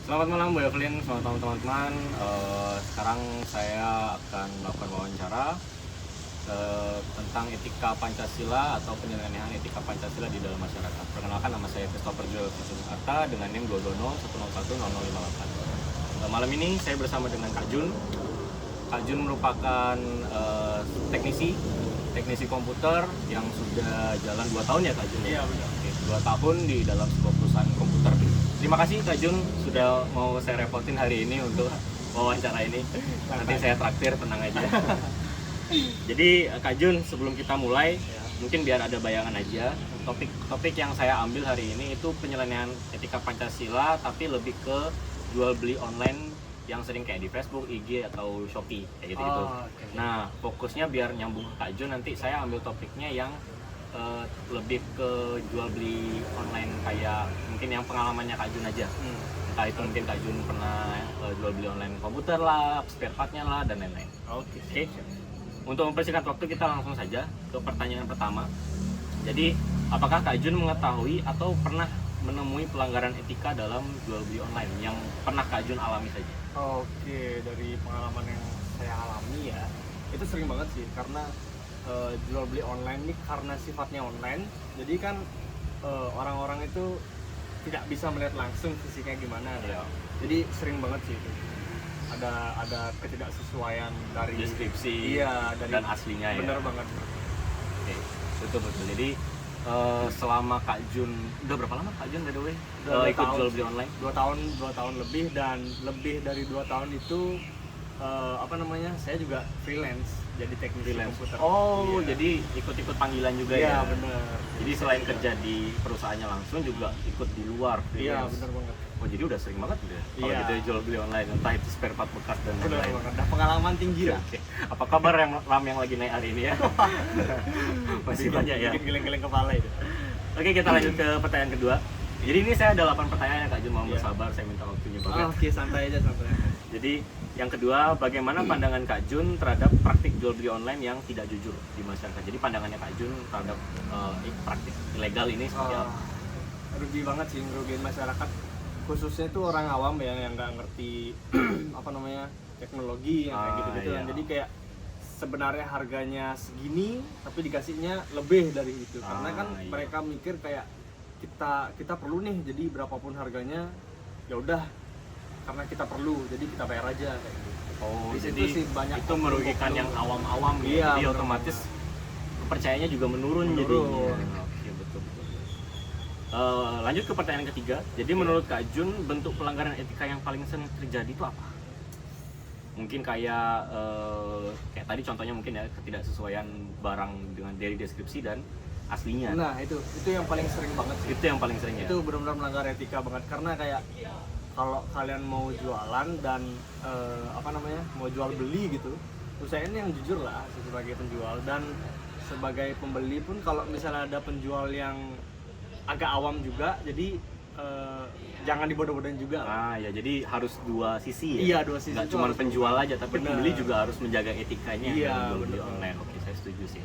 Selamat malam Bu Evelyn, selamat malam teman-teman. Sekarang saya akan melakukan wawancara tentang etika Pancasila atau penyelenggaraan etika Pancasila di dalam masyarakat. Perkenalkan, nama saya Christopher Joel Fisunarta dengan NIM 22010010058. Malam ini saya bersama dengan Kak Jun. Kak Jun merupakan teknisi komputer yang sudah jalan 2 tahun ya Kak Jun? Iya benar. 2 tahun di dalam sebuah perusahaan komputer. Terima kasih Kak Jun sudah mau saya repotin hari ini untuk wawancara ini. Nanti saya traktir, tenang aja. Jadi Kak Jun, sebelum kita mulai, mungkin biar ada bayangan aja. Topik yang saya ambil hari ini itu penyelesaian etika Pancasila, tapi lebih ke jual beli online yang sering kayak di Facebook, IG atau Shopee kayak gitu-gitu. Okay. Nah, fokusnya biar nyambung ke Kak Jun, nanti saya ambil topiknya yang lebih ke jual beli online, kayak mungkin yang pengalamannya Kak Jun aja. Entah itu mungkin Kak Jun pernah jual beli online komputer lah, spare partnya lah, dan lain-lain. Oke. Untuk mempersingkat waktu, kita langsung saja ke pertanyaan pertama. Jadi, apakah Kak Jun mengetahui atau pernah menemui pelanggaran etika dalam jual beli online yang pernah Kak Jun alami saja? Oke, dari pengalaman yang saya alami ya, itu sering banget sih, karena jual beli online ini karena sifatnya online, jadi kan orang-orang itu tidak bisa melihat langsung fisiknya gimana ya. Jadi sering banget sih itu ada ketidaksesuaian dari deskripsi dan aslinya ya. Bener banget. Oke, betul. Jadi selama Kak Jun, udah berapa lama Kak Jun by the way ikut jual beli online? 2 tahun lebih, dan lebih dari 2 tahun itu saya juga freelance jadi teknisi komputer. Oh, jadi ikut-ikut panggilan juga ya? Iya, bener. Jadi selain kerja di perusahaannya langsung, juga ikut di luar freelance? Iya, bener banget. Oh, jadi udah sering banget gitu ya? Kalau Iya. gitu ya jual beli online, entah itu spare part bekas dan Bener lain-lain. banget, udah pengalaman tinggi lah. Oke. Apa kabar Ram yang lagi naik hari ini ya? Masih banyak ya? Bikin geleng-geleng kepala itu. Oke, kita lanjut ke pertanyaan kedua. Jadi ini saya ada 8 pertanyaan ya Kak Jun, mohon Iya. bersabar, saya minta waktunya banget. Oke, santai aja. Jadi yang kedua, bagaimana pandangan Kak Jun terhadap praktik jual beli online yang tidak jujur di masyarakat? Jadi pandangannya Kak Jun terhadap praktik ilegal ini seperti apa? Rugi banget sih, ngerugiin masyarakat, khususnya itu orang awam ya, yang nggak ngerti teknologi yang kayak gitu-gitu kan. Iya. Jadi kayak sebenarnya harganya segini tapi dikasihnya lebih dari itu, karena kan Iya. mereka mikir kayak kita perlu nih, jadi berapapun harganya ya udah, karena kita perlu jadi kita bayar aja kayak gitu. Oh, Di situ jadi sih banyak itu merugikan yang awam-awam ya. Iya, Jadi bener. otomatis kepercayaannya juga menurun. Jadinya. Oke, betul. Lanjut ke pertanyaan ketiga. Jadi menurut Kak Jun, bentuk pelanggaran etika yang paling sering terjadi itu apa? Mungkin kayak tadi contohnya mungkin ya, ketidaksesuaian barang dari deskripsi dan aslinya. Nah, itu yang paling sering banget sih. Itu yang paling sering ya. Itu benar-benar melanggar etika banget, karena kayak kalau kalian mau jualan dan mau jual beli gitu, usahain yang jujur lah sebagai penjual, dan sebagai pembeli pun kalau misalnya ada penjual yang agak awam juga, jadi jangan dibodoh-bodohin juga. Ya, jadi harus dua sisi ya. Iya, dua sisi. Nggak itu cuma harus penjual aja, tapi Bener. pembeli juga harus menjaga etikanya Iya, dalam jual beli bener. online. Oke, saya setuju sih.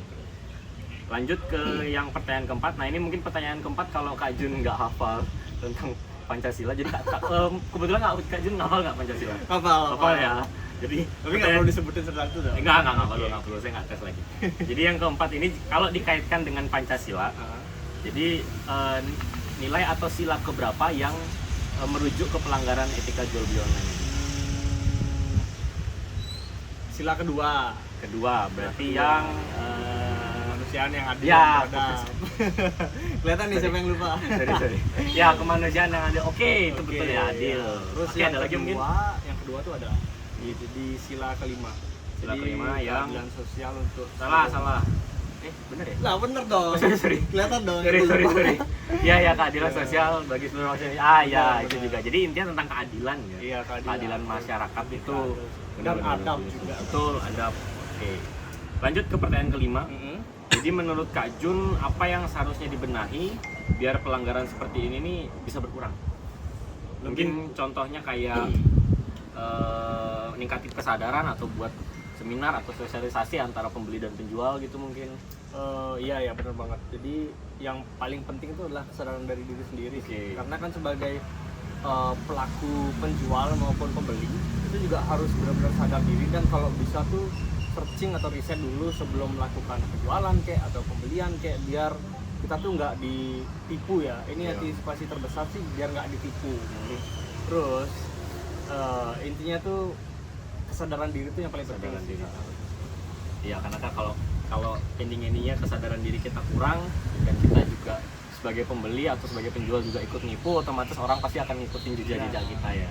Lanjut ke yang pertanyaan keempat. Nah, ini mungkin pertanyaan keempat kalau Kak Jun nggak hafal tentang Pancasila. Jadi kebetulan Kak Jun hafal nggak Pancasila? Hafal ya. Jadi Tapi nggak perlu disebutin satu-satu dong. nggak perlu, saya nggak tes lagi. Jadi yang keempat ini kalau dikaitkan dengan Pancasila, jadi nilai atau sila keberapa yang merujuk ke pelanggaran etika jual beli online ini? Sila kedua, Berarti yang kemanusiaan yang adil Ya, dan beradab. Kelihatan nih siapa yang lupa. sorry. Ya, kemanusiaan yang adil. Oke, itu Oke, betul ya, adil. ya. Terus Oke, yang ada lagi mungkin? Yang kedua tuh ada di sila kelima. Sila Jadi, kelima yang keadilan sosial untuk salah. Bener ya? Lah bener dong. Sorry. Kelihatan dong. Sorry. Ya, keadilan Iya. sosial bagi seluruh masyarakat. Benar, Itu benar. juga. Jadi intinya tentang keadilan ya. Iya, Keadilan masyarakat itu dan benar-benar adab betul. juga. Betul, adab. Oke. Lanjut ke pertanyaan kelima. Jadi menurut Kak Jun, apa yang seharusnya dibenahi biar pelanggaran seperti ini nih bisa berkurang? Mungkin contohnya kayak meningkatkan kesadaran atau buat seminar atau sosialisasi antara pembeli dan penjual gitu mungkin. Iya benar banget. Jadi yang paling penting itu adalah kesadaran dari diri sendiri sih. Karena kan sebagai pelaku penjual maupun pembeli itu juga harus benar-benar sadar diri, dan kalau bisa tuh searching atau riset dulu sebelum melakukan penjualan kayak atau pembelian kayak, biar kita tuh nggak ditipu ya. Ini antisipasi terbesar sih biar nggak ditipu. Terus intinya tuh kesadaran diri tuh yang paling penting. Kesadaran diri. Iya, karena kan kalau endingnya kesadaran diri kita kurang dan kita juga sebagai pembeli atau sebagai penjual juga ikut nipu, otomatis orang pasti akan ngikutin jejak-jejak kita ya.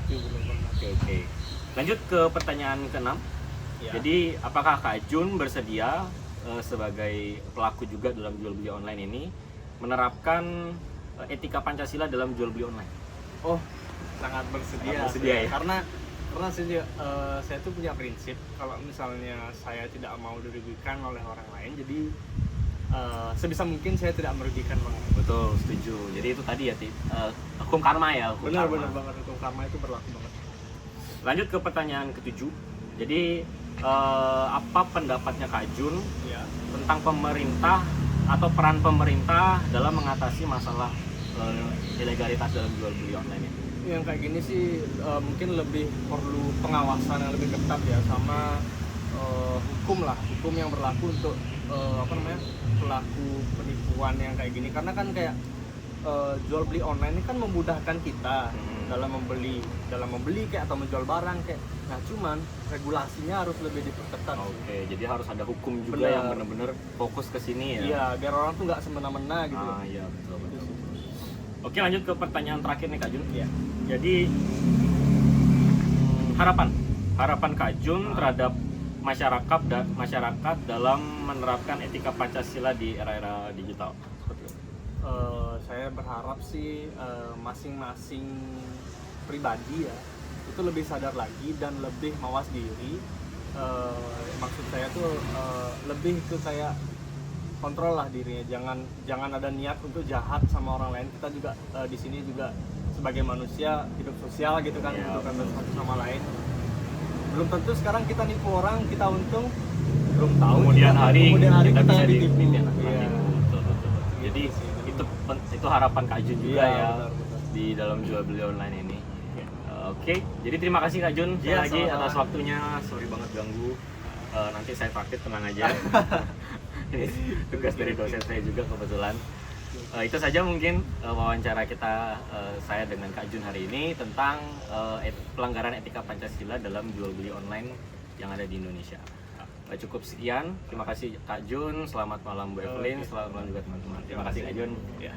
Oke. Lanjut ke pertanyaan ke-6. Ya. Jadi apakah Kak Jun bersedia sebagai pelaku juga dalam jual beli online ini menerapkan etika Pancasila dalam jual beli online? Oh, sangat bersedia. Sangat bersedia ya? Karena saya tuh punya prinsip, kalau misalnya saya tidak mau dirugikan oleh orang lain, jadi sebisa mungkin saya tidak merugikan orang lain. Betul, setuju. Jadi itu tadi ya, hukum karma ya. Benar banget, hukum karma itu berlaku banget. Lanjut ke pertanyaan ke-7. Jadi apa pendapatnya Kak Jun Ya. tentang pemerintah atau peran pemerintah dalam mengatasi masalah ilegalitas dalam jual beli online ini? Yang kayak gini sih mungkin lebih perlu pengawasan yang lebih ketat ya, sama hukum yang berlaku untuk pelaku penipuan yang kayak gini. Karena kan kayak jual beli online ini kan memudahkan kita dalam membeli kayak atau menjual barang kayak. Nah, cuman regulasinya harus lebih diperketat. Oke, jadi harus ada hukum juga yang benar-benar fokus ke sini ya. Iya, biar orang tuh nggak semena-mena gitu. Iya, betul. Oke, lanjut ke pertanyaan terakhir nih Kak Jun. Iya. Jadi harapan Kak Jun terhadap masyarakat dalam menerapkan etika Pancasila di era-era digital. Seperti itu. Saya berharap sih masing-masing pribadi ya itu lebih sadar lagi dan lebih mawas diri. Maksud saya tuh lebih ke kayak kontrol lah dirinya, jangan ada niat untuk jahat sama orang lain. Kita juga di sini juga sebagai manusia hidup sosial gitu kan, untuk satu sama lain. Belum tentu sekarang kita nipu orang kita untung, belum tahu Kemudian hari kita bisa ditipu. ditipu. Iya. Betul. Jadi itu harapan Kak Jun juga Iya, ya benar. di dalam jual beli online ini. Oke, jadi terima kasih Kak Jun sekali lagi sama-sama. atas waktunya. Sorry banget ganggu. Nanti saya praktik, tenang aja. Ini tugas dari dosen saya juga kebetulan. Itu saja mungkin wawancara kita saya dengan Kak Jun hari ini tentang pelanggaran etika Pancasila dalam jual beli online yang ada di Indonesia. Cukup sekian. Terima kasih Kak Jun. Selamat malam Bu Evelyn. Selamat malam juga teman-teman. Terima kasih Kak Jun. Ya.